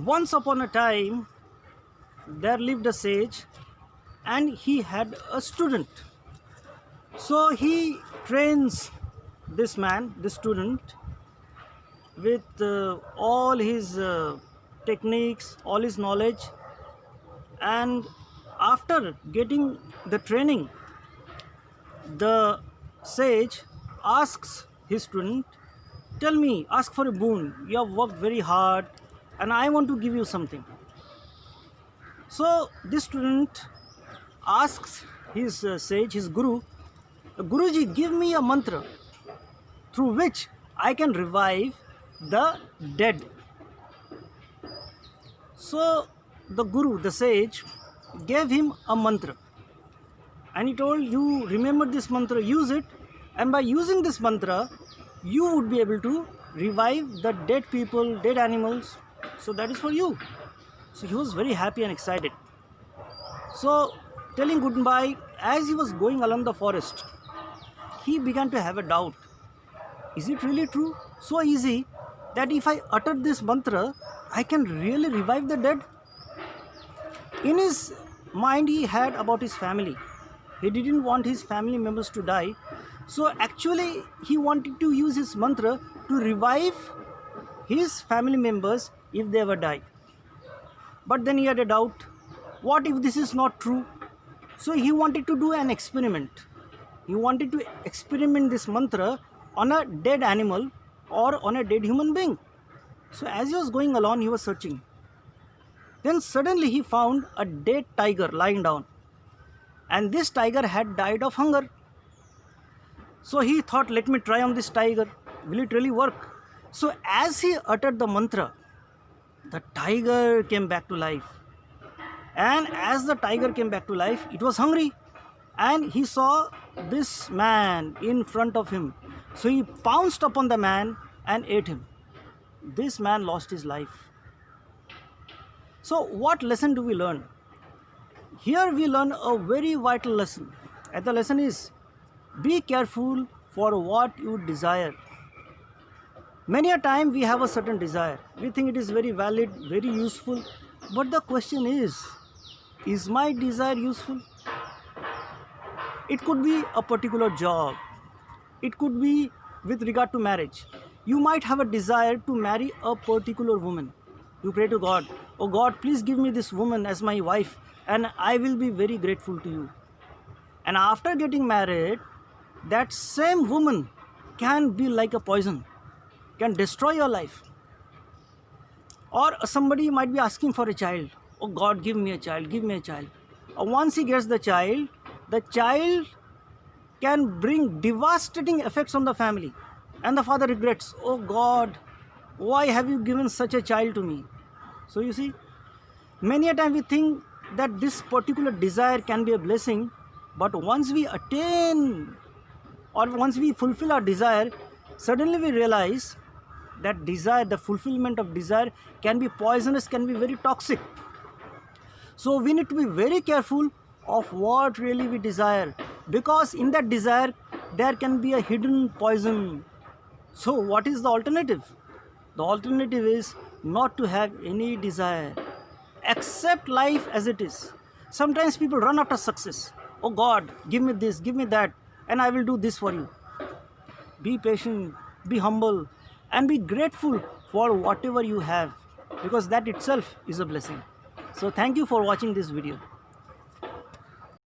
Once upon a time, there lived a sage and he had a student. So he trains this student, with all his techniques, all his knowledge. And after getting the training, the sage asks his student, "Tell me, ask for a boon. You have worked very hard, and I want to give you something." So this student asks his sage, his guru, "Guruji, give me a mantra through which I can revive the dead." So the guru, the sage, gave him a mantra, and he told, "You remember this mantra, use it, and by using this mantra, you would be able to revive the dead people, dead animals. So that is for you." So he was very happy and excited. So, telling goodbye, as he was going along the forest, he began to have a doubt. Is it really true? So easy that if I utter this mantra, I can really revive the dead? In his mind, he had about his family. He didn't want his family members to die. So actually, he wanted to use his mantra to revive his family members if they ever die. But then he had a doubt. What if this is not true? So he wanted to do an experiment. He wanted to experiment this mantra on a dead animal or on a dead human being. So as he was going along, he was searching. Then suddenly he found a dead tiger lying down. And this tiger had died of hunger. So he thought, let me try on this tiger. Will it really work? So as he uttered the mantra, the tiger came back to life. And as the tiger came back to life, it was hungry. And he saw this man in front of him. So he pounced upon the man and ate him. This man lost his life. So what lesson do we learn? Here we learn a very vital lesson. And the lesson is, be careful for what you desire. Many a time we have a certain desire. We think it is very valid, very useful. But the question is my desire useful? It could be a particular job. It could be with regard to marriage. You might have a desire to marry a particular woman. You pray to God, "Oh God, please give me this woman as my wife, and I will be very grateful to you." And after getting married, that same woman can be like a poison, can destroy your life. Or somebody might be asking for a child. "Oh God, give me a child, give me a child." Once he gets the child can bring devastating effects on the family. And the father regrets, "Oh God, why have you given such a child to me?" So you see, many a time we think that this particular desire can be a blessing, but once we attain or once we fulfill our desire, suddenly we realize that desire, the fulfillment of desire, can be poisonous, can be very toxic. So we need to be very careful of what really we desire, because in that desire there can be a hidden poison. So what is the alternative? The alternative is not to have any desire. Accept life as it is. Sometimes people run after success. "Oh God, give me this, give me that, and I will do this for you." Be patient, be humble, and be grateful for whatever you have, because that itself is a blessing. So thank you for watching this video.